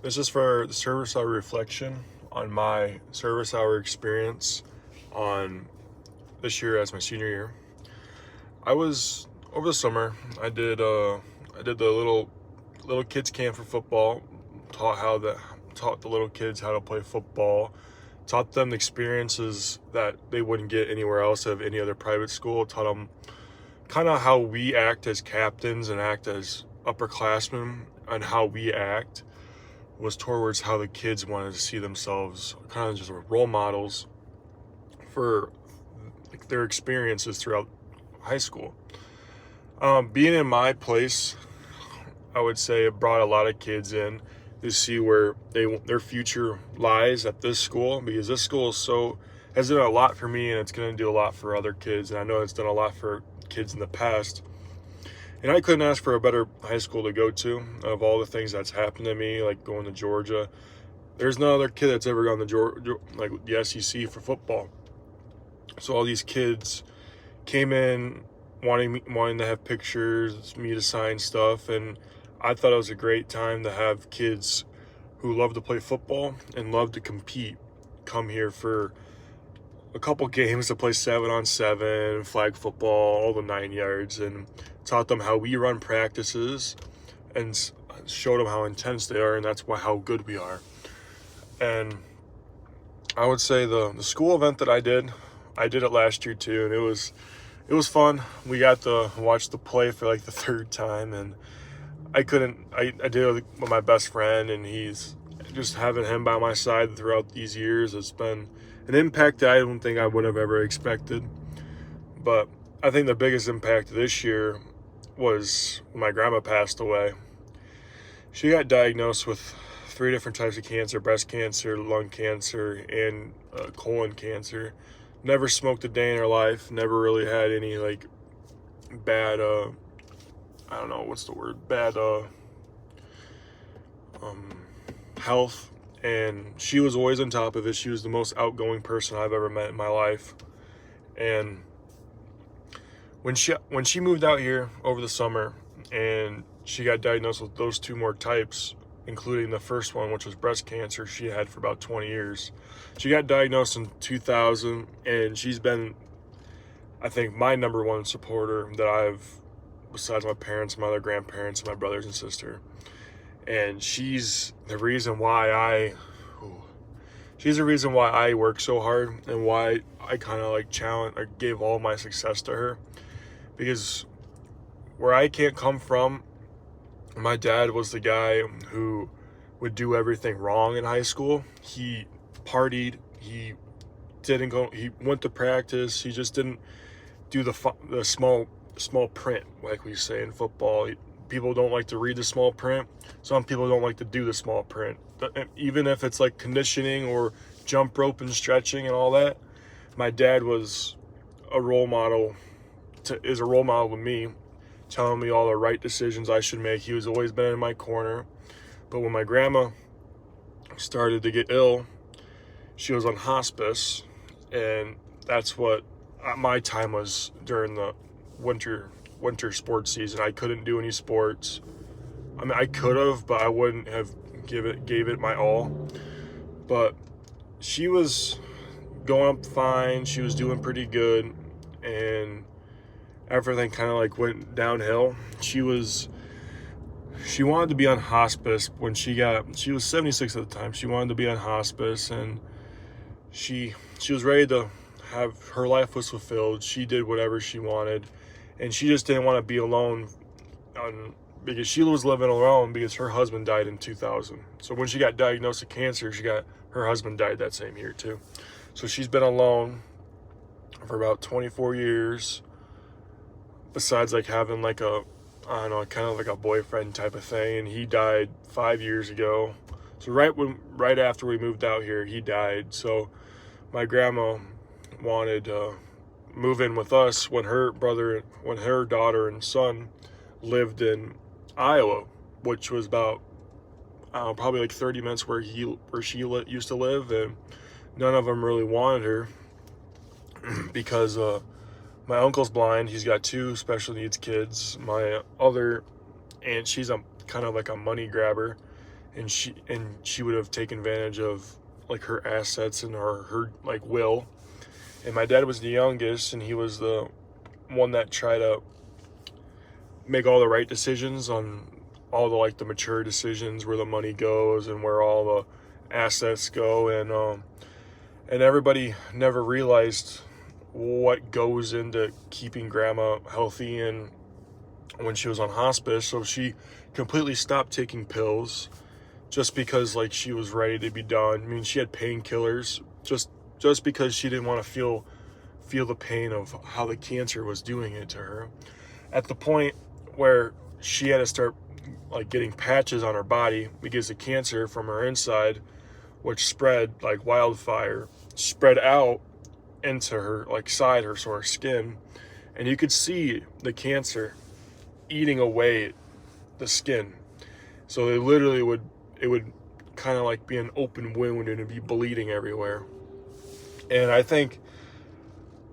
This is for the service hour reflection on my service hour experience on this year as my senior year. I was over the summer. I did the little kids camp for football. Taught the little kids how to play football. Taught them the experiences that they wouldn't get anywhere else of any other private school. Taught them kind of how we act as captains and act as upperclassmen, and how we act was towards how the kids wanted to see themselves, kind of just role models for like their experiences throughout high school. Being in my place, I would say it brought a lot of kids in to see where their future lies at this school, because this school has done a lot for me, and it's going to do a lot for other kids, and I know it's done a lot for kids in the past. And I couldn't ask for a better high school to go to. Of all the things that's happened to me, like going to Georgia, there's no other kid that's ever gone to Georgia, like the SEC for football. So all these kids came in wanting to have pictures, me to sign stuff, and I thought it was a great time to have kids who love to play football and love to compete come here for a couple games to play 7-on-7, flag football, all the 9 yards, and taught them how we run practices and showed them how intense they are, and that's how good we are. And I would say the school event that I did it last year too, and it was fun. We got to watch the play for like the third time, and I did it with my best friend, and he's just having him by my side throughout these years. It's been an impact that I don't think I would have ever expected. But I think the biggest impact this year was when my grandma passed away. She got diagnosed with 3 different types of cancer: breast cancer, lung cancer, and colon cancer. Never smoked a day in her life, never really had any like bad, I don't know, what's the word, bad health. And she was always on top of it. She was the most outgoing person I've ever met in my life. And when she moved out here over the summer, and she got diagnosed with those 2 more types, including the first one, which was breast cancer she had for about 20 years. She got diagnosed in 2000, and she's been, I think, my number one supporter that I've, besides my parents, my other grandparents, and my brothers and sister. And she's the reason why I work so hard, and why I kind of like gave all my success to her. Because where I can't come from, my dad was the guy who would do everything wrong in high school. He partied, he went to practice, he just didn't do the small print, like we say in football. People don't like to read the small print. Some people don't like to do the small print. Even if it's like conditioning or jump rope and stretching and all that, my dad was a role model is a role model to me, telling me all the right decisions I should make. He was always been in my corner. But when my grandma started to get ill, she was on hospice, and that's what my time was during the winter sports season. I couldn't do any sports. I mean, I could have, but I wouldn't have gave it my all. But she was going up fine. She was doing pretty good, and everything kind of like went downhill. She wanted to be on hospice when she was 76 at the time. She wanted to be on hospice, and she was ready to have her life was fulfilled. She did whatever she wanted, and she just didn't want to be alone because she was living alone because her husband died in 2000. So when she got diagnosed with cancer, her husband died that same year too. So she's been alone for about 24 years, besides like having like I don't know, kind of like a boyfriend type of thing. And he died 5 years ago. So right after we moved out here, he died. So my grandma wanted to move in with us when her daughter and son lived in Iowa, which was about probably like 30 minutes where she used to live, and none of them really wanted her because my uncle's blind. He's got 2 special needs kids. My other aunt, she's a kind of like a money grabber, and she would have taken advantage of like her assets and her like will. And my dad was the youngest, and he was the one that tried to make all the right decisions on all the like the mature decisions where the money goes and where all the assets go. And everybody never realized what goes into keeping grandma healthy and when she was on hospice. So she completely stopped taking pills just because like she was ready to be done. I mean, she had painkillers just because she didn't want to feel the pain of how the cancer was doing it to her, at the point where she had to start like getting patches on her body because the cancer from her inside, which spread like wildfire, spread out into her like side, her sort of skin, and you could see the cancer eating away the skin. So they literally it would kind of like be an open wound and it'd be bleeding everywhere. And I think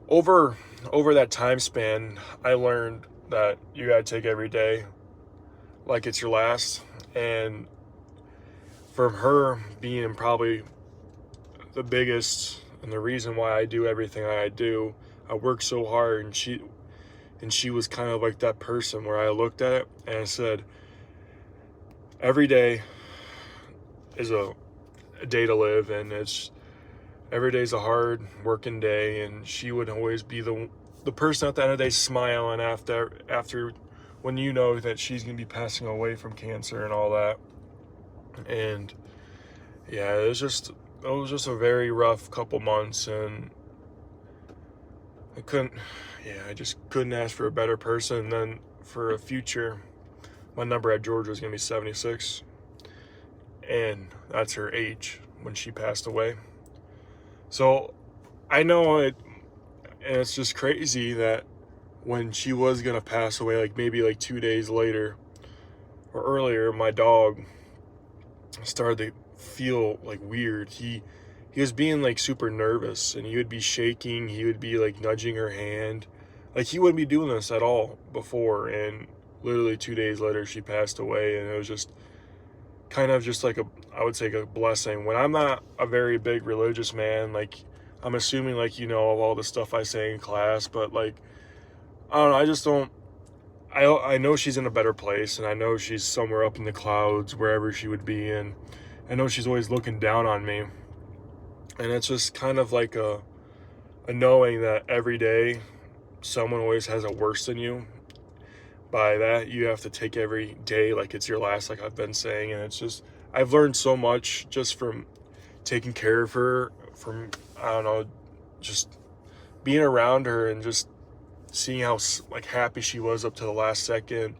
over that time span, I learned that you gotta take every day like it's your last. And from her being probably the biggest and the reason why I do everything I do, I work so hard, and she was kind of like that person where I looked at it and I said, every day is a day to live, and every day's a hard working day. And she would always be the person at the end of the day smiling after when you know that she's gonna be passing away from cancer and all that. And yeah, it was just a very rough couple months, and I just couldn't ask for a better person. And then for a future, my number at Georgia was gonna be 76, and that's her age when she passed away. So I know it, and it's just crazy that when she was gonna pass away, like maybe like 2 days later or earlier, my dog started to feel like weird. He was being like super nervous, and he would be shaking. He would be like nudging her hand. Like he wouldn't be doing this at all before. And literally 2 days later, she passed away. And it was just kind of just like I would say a blessing. When I'm not a very big religious man, like I'm assuming like of all the stuff I say in class, but like I don't know, I just don't. I know she's in a better place, and I know she's somewhere up in the clouds, wherever she would be, and I know she's always looking down on me. And it's just kind of like a knowing that every day someone always has it worse than you. By that, you have to take every day like it's your last, like I've been saying. And it's just, I've learned so much just from taking care of her, from, I don't know, just being around her and just seeing how like happy she was up to the last second.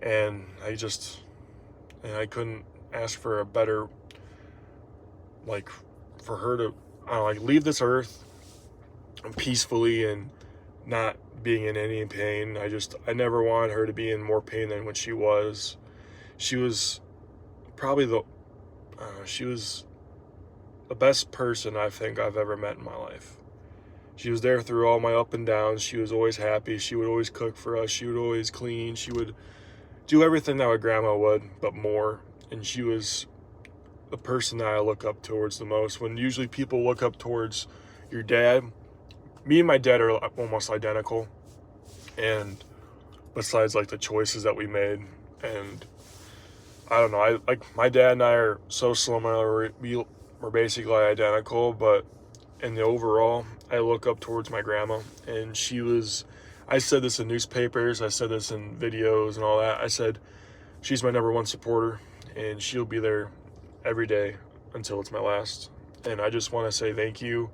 And I couldn't ask for a better, like, for her to, I don't know, like leave this earth peacefully and not being in any pain. I never wanted her to be in more pain than what she was. She was probably she was the best person I think I've ever met in my life. She was there through all my up and downs. She was always happy. She would always cook for us. She would always clean. She would do everything that my grandma would, but more. And she was the person that I look up towards the most. When usually people look up towards your dad, me and my dad are almost identical. And besides like the choices that we made, and I don't know, like my dad and I are so similar. We're basically identical, but in the overall, I look up towards my grandma. And I said this in newspapers, I said this in videos and all that. I said, she's my number one supporter, and she'll be there every day until it's my last. And I just want to say thank you,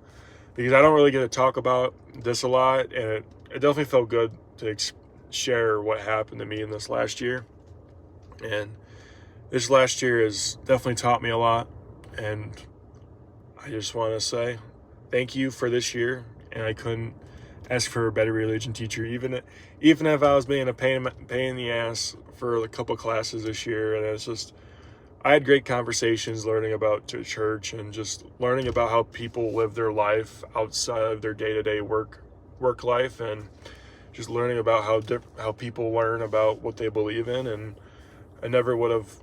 because I don't really get to talk about this a lot, and it definitely felt good to share what happened to me in this last year. And this last year has definitely taught me a lot, and I just want to say thank you for this year. And I couldn't ask for a better religion teacher, even if I was being a pain in the ass for a couple classes this year. And it's just, I had great conversations learning about church and just learning about how people live their life outside of their day-to-day work life, and just learning about how people learn about what they believe in. And I never would have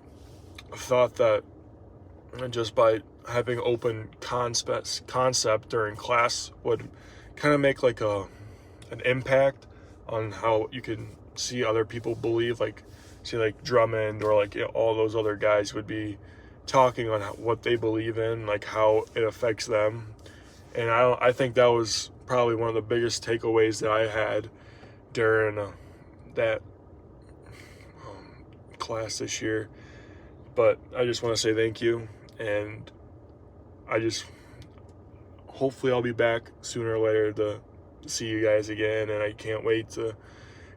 thought that just by having open concept during class would kind of make like an impact on how you can see other people believe, like see like Drummond or like all those other guys would be talking on what they believe in, like how it affects them. And I think that was probably one of the biggest takeaways that I had during that class this year. But I just want to say thank you, and I just hopefully I'll be back sooner or later to see you guys again, and I can't wait to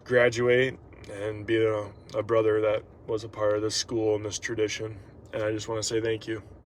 graduate and be a brother that was a part of this school and this tradition. And I just want to say thank you.